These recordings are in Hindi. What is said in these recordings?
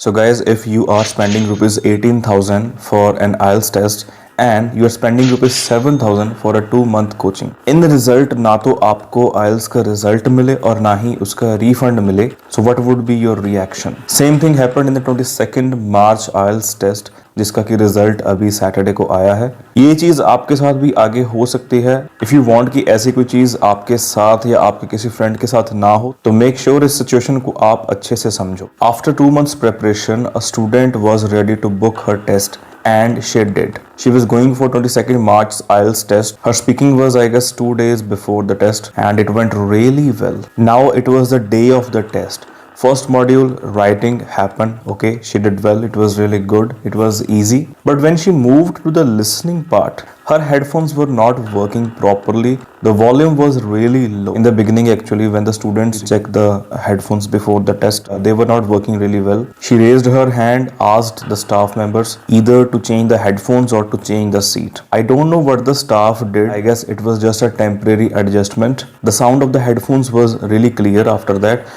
So guys, if you are spending rupees 18,000 for an IELTS test and you are spending rupees 7,000 for a 2 month coaching, in the result ना तो आपको IELTS का रिजल्ट मिले और ना ही उसका रिफंड मिले, so what would be your reaction? Same thing happened in the 22nd March IELTS test जिसका कि रिजल्ट अभी सैटरडे को आया है। ये चीज आपके साथ भी आगे हो सकती है। इफ यू वांट कि ऐसी कोई चीज आपके साथ या आपके किसी फ्रेंड के साथ ना हो तो मेक श्योर इस सिचुएशन को आप अच्छे से समझो। After 2 months preparation, a student was ready to book her test and she did. She was going for 22nd March's IELTS test. Her speaking was, I guess, 2 days before the test and it went really well. Now it was the day of the test. First module writing happened. Okay, she did well. It was really good. It was easy. But when she moved to the listening part, her headphones were not working properly. The volume was really low. In the beginning, actually, when the students checked the headphones before the test, they were not working really well. She raised her hand, asked the staff members either to change the headphones or to change the seat. I don't know what the staff did. I guess it was just a temporary adjustment. The sound of the headphones was really clear after that.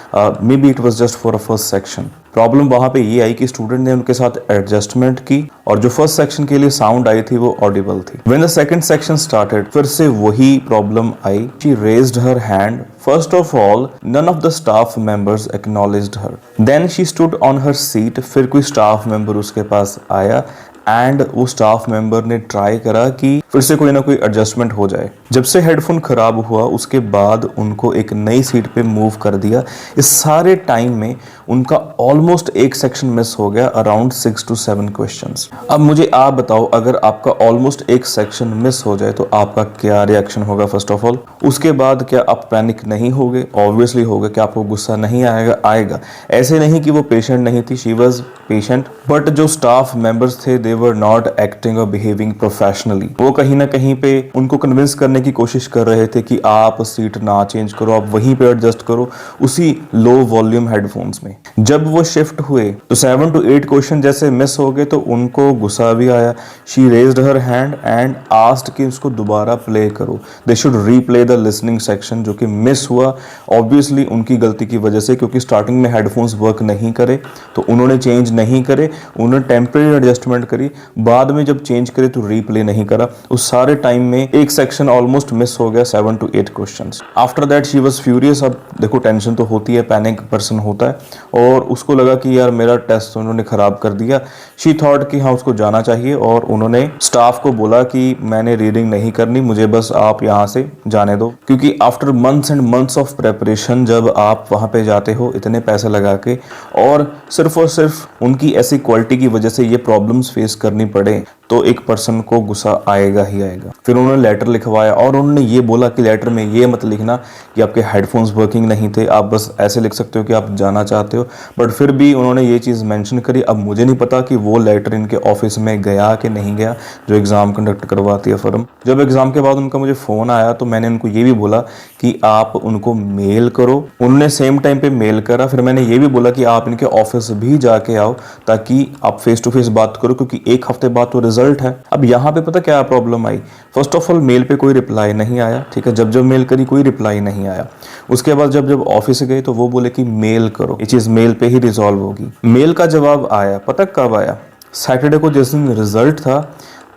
Maybe it was just for a first section. Problem वहां पे ये आई कि स्टूडेंट ने उनके साथ एडजस्टमेंट की और जो फर्स्ट सेक्शन के लिए साउंड आई थी वो ऑडिबल थी। When the second section started, फिर से वही प्रॉब्लम आई। She raised her hand. First of all, none of the staff members acknowledged her. Then she stood on her seat. फिर कोई स्टाफ मेंबर उसके पास आया एंड वो स्टाफ मेंबर ने ट्राई करा कि फिर से कोई ना कोई एडजस्टमेंट हो जाए। जब से हेडफोन खराब हुआ उसके बाद उनको एक नई सीट पे मूव कर दिया। इस सारे टाइम में उनका ऑलमोस्ट एक सेक्शन मिस हो गया, अराउंड 6 to 7 क्वेश्चंस। अब मुझे आप बताओ, अगर आपका ऑलमोस्ट एक सेक्शन मिस हो जाए तो आपका क्या रिएक्शन होगा? फर्स्ट ऑफ ऑल, उसके बाद क्या आप पैनिक नहीं होगे? ऑब्वियसली होगा। क्या आपको गुस्सा नहीं आएगा? आएगा। ऐसे नहीं कि वो पेशेंट नहीं थी, शी वाज पेशेंट, बट जो स्टाफ मेंबर्स थे दे वर नॉट एक्टिंग और बिहेविंग प्रोफेशनली। वो कहीं ना कहीं पे उनको कन्विंस करने की कोशिश कर रहे थे कि आप सीट ना चेंज करो, आप वहीं पे एडजस्ट करो उसी लो वॉल्यूम हेडफोन्स में। जब वो शिफ्ट हुए तो 7 to 8 क्वेश्चन जैसे मिस हो गए तो उनको गुस्सा भी आया। She raised her hand and asked कि उसको दोबारा प्ले करो। They should replay the listening section, जो कि मिस हुआ ऑब्वियसली उनकी गलती की वजह से, क्योंकि स्टार्टिंग में हेडफोन्स वर्क नहीं करे तो उन्होंने चेंज नहीं करे, उन्होंने टेम्परेरी एडजस्टमेंट करी, बाद में जब चेंज करे तो रीप्ले नहीं करा। उस सारे टाइम में एक सेक्शन ऑलमोस्ट मिस हो गया, 7 to 8 questions. After that she was furious. अब देखो टेंशन तो होती है, पैनिक पर्सन होता है, और उसको लगा कि यार मेरा टेस्ट उन्होंने खराब कर दिया। शी थॉट कि हाँ उसको जाना चाहिए, और उन्होंने स्टाफ को बोला कि मैंने रीडिंग नहीं करनी, मुझे बस आप यहाँ से जाने दो। क्योंकि after months and months of preparation जब आप वहाँ पे जाते हो इतने पैसे लगा के और सिर्फ उनकी ऐसी क्वालिटी की वजह से ये प्रॉब्लम्स फेस करनी पड़े तो एक पर्सन को गुस्सा आएगा ही आएगा। फिर उन्होंने लेटर लिखवाया और उन्होंने ये बोला कि लेटर में ये मत लिखना कि आपके हेडफोन्स वर्किंग नहीं थे, आप बस ऐसे लिख सकते हो कि आप जाना चाहते हो। बट फिर भी उन्होंने ये चीज़ मेंशन करी। अब मुझे नहीं पता कि वो लेटर इनके ऑफिस में गया कि नहीं गया, जो एग्ज़ाम कंडक्ट करवाती है फर्म। जब एग्ज़ाम के बाद उनका मुझे फ़ोन आया तो मैंने उनको ये भी बोला कि आप उनको मेल करो। उन्होंने सेम टाइम पे मेल करा। फिर मैंने ये भी बोला कि आप इनके ऑफिस भी जाके आओ ताकि आप फेस टू फेस बात करो, क्योंकि एक हफ्ते बाद तो रिजल्ट है। अब यहाँ पे पता क्या problem I? First of all mail पे कोई रिप्लाई नहीं आया, ठीक है। जब मेल करी कोई रिप्लाई नहीं आया। उसके बाद जब ऑफिस गए तो वो बोले कि मेल करो, ये चीज मेल पे ही रिजॉल्व होगी। मेल का जवाब आया, पता कब आया? सैटरडे को जिस दिन रिजल्ट था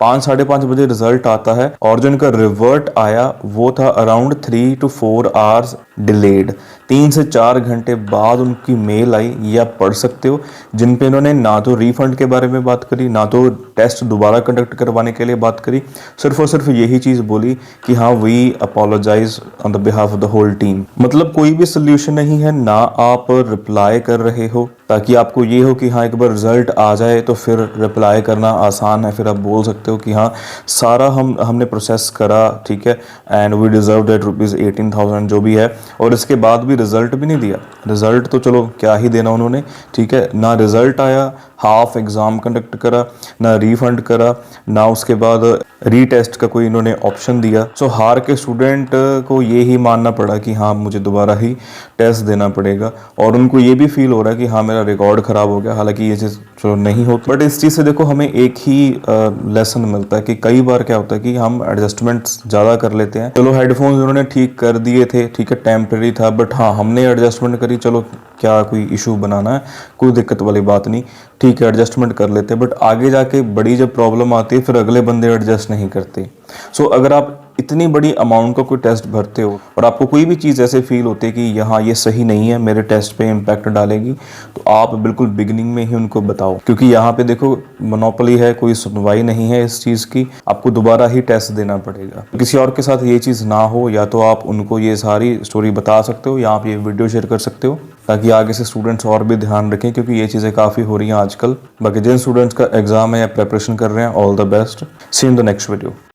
5 साढ़े 5 बजे रिजल्ट आता है, और जो इनका रिवर्ट आया वो था अराउंड 3 to 4 आवर्स डिलेड। 3 से 4 घंटे बाद उनकी मेल आई, ये आप पढ़ सकते हो, जिन पे इन्होंने ना तो रिफंड के बारे में बात करी, ना तो टेस्ट दोबारा कंडक्ट करवाने के लिए बात करी। सिर्फ और सिर्फ यही चीज़ बोली कि हाँ we apologize on the behalf of the whole team. मतलब कोई भी सोल्यूशन नहीं है, ना आप रिप्लाई कर रहे हो ताकि आपको ये हो कि हाँ एक बार रिजल्ट आ जाए तो फिर रिप्लाई करना आसान है, फिर आप बोल सकते हो कि हाँ सारा हमने प्रोसेस करा, ठीक है, and we deserve that rupees 18,000 जो भी है। और इसके बाद भी रिजल्ट भी नहीं दिया। रिजल्ट तो चलो क्या ही देना उन्होंने, ठीक है। ना रिजल्ट आया, हाफ एग्ज़ाम कंडक्ट करा, ना रिफंड करा, ना उसके बाद रीटेस्ट का कोई इन्होंने ऑप्शन दिया। सो हार के स्टूडेंट को ये ही मानना पड़ा कि हाँ मुझे दोबारा ही टेस्ट देना पड़ेगा, और उनको ये भी फील हो रहा है कि हाँ मेरा रिकॉर्ड ख़राब हो गया। हालांकि ये चीज़ चलो नहीं होती, बट इस चीज़ से देखो हमें एक ही लेसन मिलता है कि कई बार क्या होता है कि हम एडजस्टमेंट्स ज़्यादा कर लेते हैं। चलो हेडफोन्स उन्होंने ठीक कर दिए थे, ठीक है, टेम्प्रेरी था, बट हाँ हमने एडजस्टमेंट करी, चलो क्या कोई इशू बनाना है, कोई दिक्कत वाली बात नहीं, ठीक है एडजस्टमेंट कर लेते हैं। बट आगे जाके बड़ी जब प्रॉब्लम आती है फिर अगले बंदे एडजस्ट नहीं करते। सो अगर आप इतनी बड़ी अमाउंट का कोई टेस्ट भरते हो और आपको कोई भी चीज़ ऐसे फील होती है कि यहाँ ये सही नहीं है, मेरे टेस्ट पे इम्पैक्ट डालेगी, तो आप बिल्कुल बिगिनिंग में ही उनको बताओ, क्योंकि यहाँ पे देखो मोनोपोली है, कोई सुनवाई नहीं है इस चीज़ की, आपको दोबारा ही टेस्ट देना पड़ेगा। किसी और के साथ ये चीज़ ना हो, या तो आप उनको ये सारी स्टोरी बता सकते हो या आप ये वीडियो शेयर कर सकते हो, ताकि आगे से स्टूडेंट्स और भी ध्यान रखें, क्योंकि ये चीज़ें काफ़ी हो रही हैं आजकल। बाकी जिन स्टूडेंट्स का एग्जाम है या प्रेपरेशन कर रहे हैं, all the best, see in the next video.